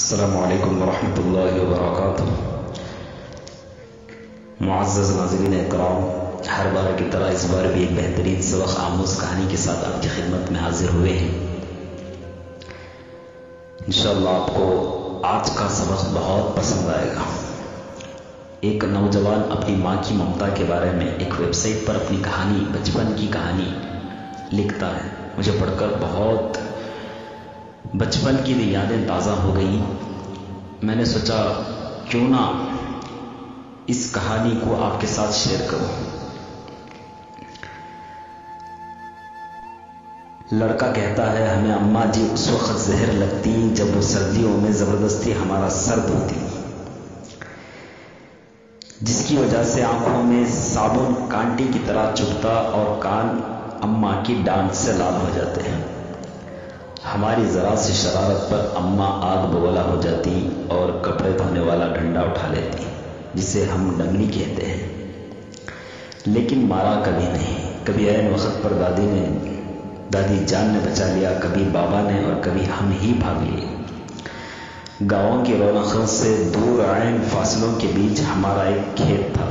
السلام علیکم ورحمۃ اللہ وبرکاتہ۔ معزز ناظرین اکرام، ہر بار کی طرح اس بار بھی ایک بہترین سبق آموز کہانی کے ساتھ آپ کی خدمت میں حاضر ہوئے ہیں۔ انشاءاللہ آپ کو آج کا سبق بہت پسند آئے گا۔ ایک نوجوان اپنی ماں کی ممتا کے بارے میں ایک ویب سائٹ پر اپنی کہانی، بچپن کی کہانی لکھتا ہے۔ مجھے پڑھ کر بہت بچپن کی یادیں تازہ ہو گئی۔ میں نے سوچا کیوں نہ اس کہانی کو آپ کے ساتھ شیئر کروں۔ لڑکا کہتا ہے، ہمیں اماں جی اس وقت زہر لگتی جب وہ سردیوں میں زبردستی ہمارا سر دھوتی، جس کی وجہ سے آنکھوں میں صابن کانٹی کی طرح چبھتا اور کان اماں کی ڈانٹ سے لال ہو جاتے ہیں۔ ہماری ذرا سی شرارت پر اماں آگ بگولا ہو جاتی اور کپڑے دھونے والا ڈنڈا اٹھا لیتی، جسے ہم ڈنگلی کہتے ہیں، لیکن مارا کبھی نہیں۔ کبھی عین وقت پر دادی جان نے بچا لیا، کبھی بابا نے اور کبھی ہم ہی بھاگ لیے۔ گاؤں کی رونقوں سے دور عین فاصلوں کے بیچ ہمارا ایک کھیت تھا۔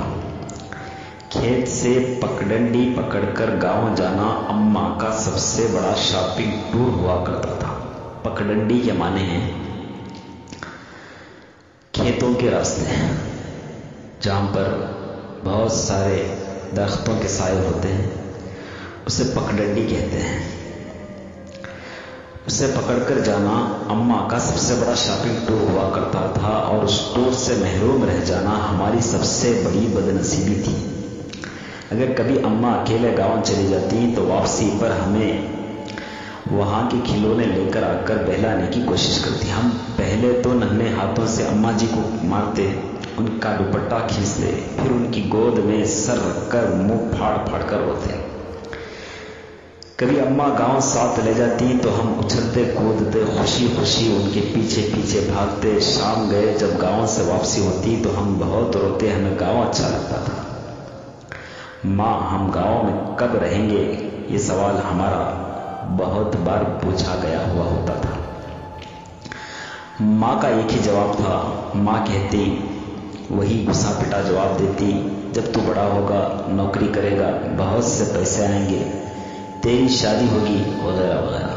کھیت سے پگڈنڈی پکڑ کر گاؤں جانا اماں کا سب سے بڑا شاپنگ ٹور ہوا کرتا تھا۔ پگڈنڈی کے معنی ہیں کھیتوں کے راستے، جہاں پر بہت سارے درختوں کے سائے ہوتے ہیں، اسے پگڈنڈی کہتے ہیں۔ اسے پکڑ کر جانا اماں کا سب سے بڑا شاپنگ ٹور ہوا کرتا تھا، اور اس ٹور سے محروم رہ جانا ہماری سب سے بڑی بدنصیبی تھی۔ اگر کبھی اماں اکیلے گاؤں چلی جاتی تو واپسی پر ہمیں وہاں کے کھلونے لے کر آ کر بہلانے کی کوشش کرتی۔ ہم پہلے تو ننھے ہاتھوں سے اماں جی کو مارتے، ان کا دوپٹہ کھینچتے، پھر ان کی گود میں سر رکھ کر منہ پھاڑ پھاڑ کر روتے۔ کبھی اماں گاؤں ساتھ لے جاتی تو ہم اچھلتے کودتے خوشی خوشی ان کے پیچھے پیچھے بھاگتے۔ شام گئے جب گاؤں سے واپسی ہوتی تو ہم بہت روتے، ہمیں گاؤں اچھا لگتا تھا۔ ماں، ہم گاؤں میں کب رہیں گے؟ یہ سوال ہمارا بہت بار پوچھا گیا ہوا ہوتا تھا۔ ماں کا ایک ہی جواب تھا۔ ماں کہتی، وہی گھسا پٹا جواب دیتی، جب تو بڑا ہوگا، نوکری کرے گا، بہت سے پیسے آئیں گے، تیری شادی ہوگی، وغیرہ وغیرہ۔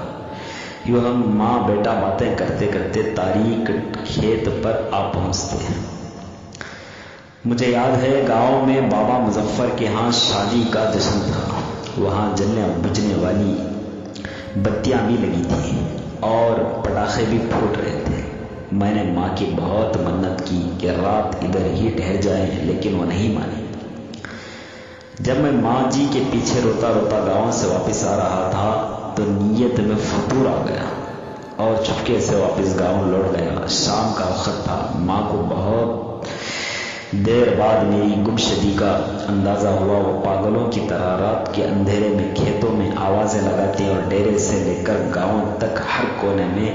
یوں ہم ماں بیٹا باتیں کرتے کرتے تاریک کھیت پر آ پہنچتے ہیں۔ مجھے یاد ہے گاؤں میں بابا مظفر کے ہاں شادی کا جشن تھا۔ وہاں جلنے بجھنے والی بتیاں بھی لگی تھیں اور پٹاخے بھی پھوٹ رہے تھے۔ میں نے ماں کی بہت منت کی کہ رات ادھر ہی ٹھہر جائیں، لیکن وہ نہیں مانی۔ جب میں ماں جی کے پیچھے روتا روتا گاؤں سے واپس آ رہا تھا تو نیت میں فطور آ گیا اور چپکے سے واپس گاؤں لوٹ گیا۔ شام کا وقت تھا۔ ماں کو بہت دیر بعد میری گمشدگی کا اندازہ ہوا۔ وہ پاگلوں کی طرح رات کے اندھیرے میں کھیتوں میں آوازیں لگاتی اور ڈیرے سے لے کر گاؤں تک ہر کونے میں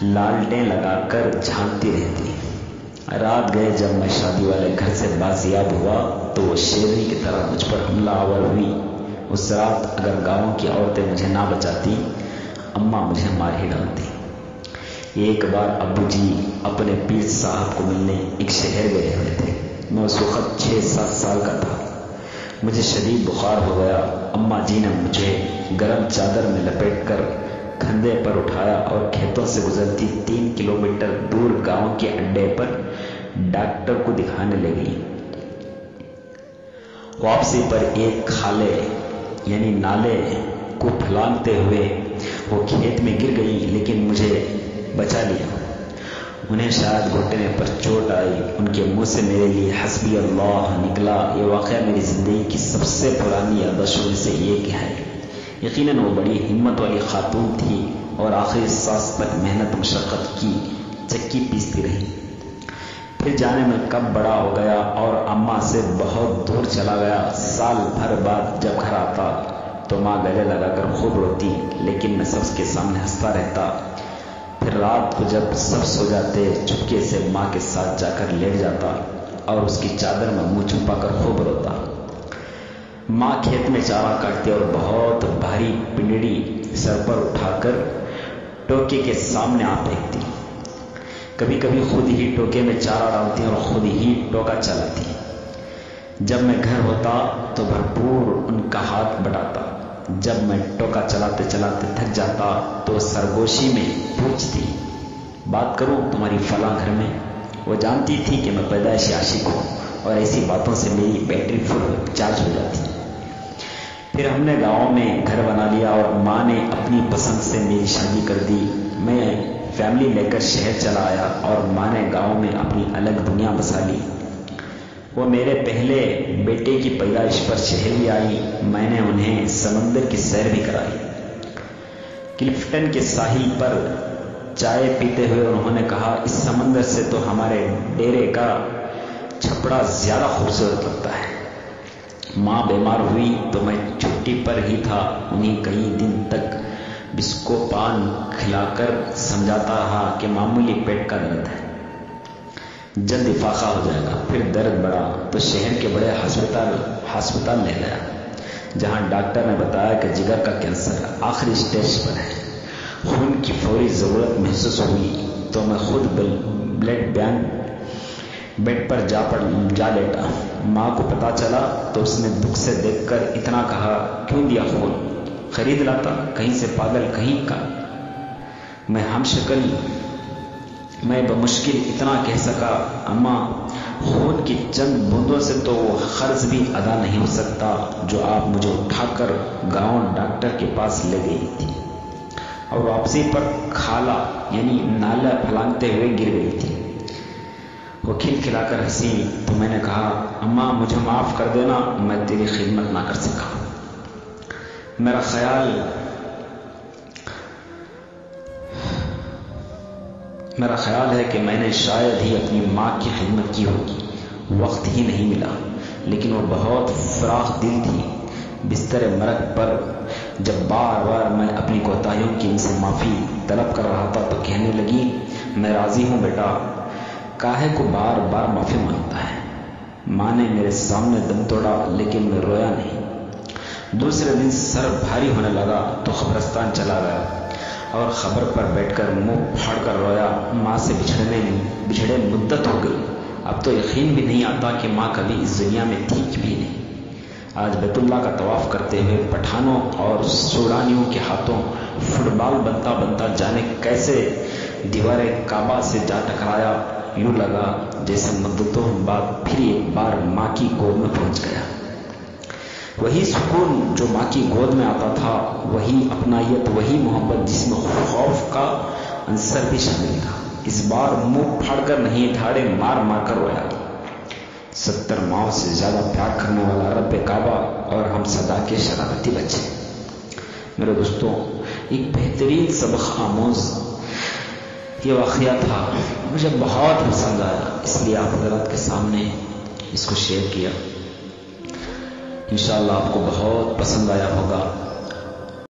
لالٹیں لگا کر جھانکتی رہتی۔ رات گئے جب میں شادی والے گھر سے بازیاب ہوا تو وہ شیرنی کی طرح مجھ پر حملہ آور ہوئی۔ اس رات اگر گاؤں کی عورتیں مجھے نہ بچاتی، اماں مجھے مار ہی ڈالتی۔ ایک بار ابو جی اپنے پیر صاحب کو ملنے ایک شہر گئے ہوئے تھے۔ میں اس وقت 6-7 سال کا تھا۔ مجھے شدید بخار ہو گیا۔ اماں جی نے مجھے گرم چادر میں لپیٹ کر کندھے پر اٹھایا اور کھیتوں سے گزرتی 3 کلومیٹر دور گاؤں کے اڈے پر ڈاکٹر کو دکھانے لے گئی۔ واپسی پر ایک کھالے یعنی نالے کو پھلانگتے ہوئے وہ کھیت میں گر گئی، لیکن مجھے بچا لیا۔ انہیں شاید گھٹنے پر چوٹ آئی۔ ان کے منہ سے میرے لیے حسبی اللہ نکلا۔ یہ واقعہ میری زندگی کی سب سے پرانی یادداشتوں میں سے ایک ہے۔ یقیناً وہ بڑی ہمت والی خاتون تھی اور آخری سانس تک محنت مشقت کی چکی پیستی رہی۔ پھر جانے میں کب بڑا ہو گیا اور اماں سے بہت دور چلا گیا۔ سال بھر بعد جب گھر آتا تو ماں گلے لگا کر خوب روتی، لیکن میں سب کے سامنے ہنستا رہتا۔ پھر رات کو جب سب سو جاتے، چپکے سے ماں کے ساتھ جا کر لیٹ جاتا اور اس کی چادر میں منہ چھپا کر خوب روتا۔ ماں کھیت میں چارہ کاٹتی اور بہت بھاری پنڈڑی سر پر اٹھا کر ٹوکے کے سامنے آ پھینکتی۔ کبھی کبھی خود ہی ٹوکے میں چارہ ڈالتی اور خود ہی ٹوکا چلاتی۔ جب میں گھر ہوتا تو بھرپور ان کا ہاتھ بٹاتا، جب میں ٹوکا چلاتے چلاتے تھک جاتا تو سرگوشی میں پوچھتی، بات کروں تمہاری فلاں گھر میں؟ وہ جانتی تھی کہ میں پیدائشی عاشق ہوں اور ایسی باتوں سے میری بیٹری فل چارج ہو جاتی۔ پھر ہم نے گاؤں میں گھر بنا لیا اور ماں نے اپنی پسند سے میری شادی کر دی۔ میں فیملی لے کر شہر چلا آیا اور ماں نے گاؤں میں اپنی الگ دنیا بسا لی۔ وہ میرے پہلے بیٹے کی پیدائش پر شہر بھی آئی۔ میں نے انہیں سمندر کی سیر بھی کرائی۔ کلفٹن کے ساحل پر چائے پیتے ہوئے انہوں نے کہا، اس سمندر سے تو ہمارے ڈیرے کا چھپڑا زیادہ خوبصورت لگتا ہے۔ ماں بیمار ہوئی تو میں چھٹی پر ہی تھا۔ انہیں کئی دن تک بسکو پان کھلا کر سمجھاتا رہا کہ معمولی پیٹ کا درد ہے، جلد افاقہ ہو جائے گا۔ پھر درد بڑھا تو شہر کے بڑے ہسپتال لے گیا، جہاں ڈاکٹر نے بتایا کہ جگر کا کینسر آخری سٹیج پر ہے۔ خون کی فوری ضرورت محسوس ہوئی تو میں خود بلڈ بینک بیڈ پر جا لیٹا۔ ماں کو پتا چلا تو اس نے دکھ سے دیکھ کر اتنا کہا، کیوں دیا خون؟ خرید لاتا، کہیں سے پاگل کہیں کا۔ میں بمشکل اتنا کہہ سکا، اماں خون کی چند بوندوں سے تو وہ قرض بھی ادا نہیں ہو سکتا جو آپ مجھے اٹھا کر گاؤں ڈاکٹر کے پاس لے گئی تھی، اور واپسی پر کھالا یعنی نالا پھلانگتے ہوئے گر گئی تھی۔ وہ کھلکھلا کر ہنسی تو میں نے کہا، اماں مجھے معاف کر دینا، میں تیری خدمت نہ کر سکا۔ میرا خیال ہے کہ میں نے شاید ہی اپنی ماں کی خدمت کی ہوگی، وقت ہی نہیں ملا، لیکن وہ بہت فراخ دل تھی۔ بستر مرگ پر جب بار بار میں اپنی کوتاہیوں کی ان سے معافی طلب کر رہا تھا تو کہنے لگی، میں راضی ہوں بیٹا، کاہے کو بار بار معافی مانگتا ہے۔ ماں نے میرے سامنے دم توڑا لیکن میں رویا نہیں۔ دوسرے دن سر بھاری ہونے لگا تو قبرستان چلا گیا اور قبر پر بیٹھ کر منہ پھاڑ کر رویا۔ ماں سے بچھڑے مدت ہو گئی، اب تو یقین بھی نہیں آتا کہ ماں کبھی اس دنیا میں تھی بھی نہیں۔ آج بیت اللہ کا طواف کرتے ہوئے پٹھانوں اور سوڈانیوں کے ہاتھوں فٹ بال بنتا بنتا جانے کیسے دیوار کعبہ سے جا ٹکرایا، یوں لگا جیسے مدتوں بعد پھر ایک بار ماں کی گود میں پہنچ گیا۔ وہی سکون جو ماں کی گود میں آتا تھا، وہی اپنائیت، وہی محبت جس میں خوف کا عنصر بھی شامل تھا، اس بار منہ پھاڑ کر نہیں، دھاڑے مار مار کر رویا۔ 70 ماؤں سے زیادہ پیار کرنے والا رب کعبہ اور ہم صدا کے شرارتی بچے۔ میرے دوستوں، ایک بہترین سبق آموز یہ واقعہ تھا، مجھے بہت پسند آیا، اس لیے آپ حضرات کے سامنے اس کو شیئر کیا۔ انشاءاللہ آپ کو بہت پسند آیا ہوگا۔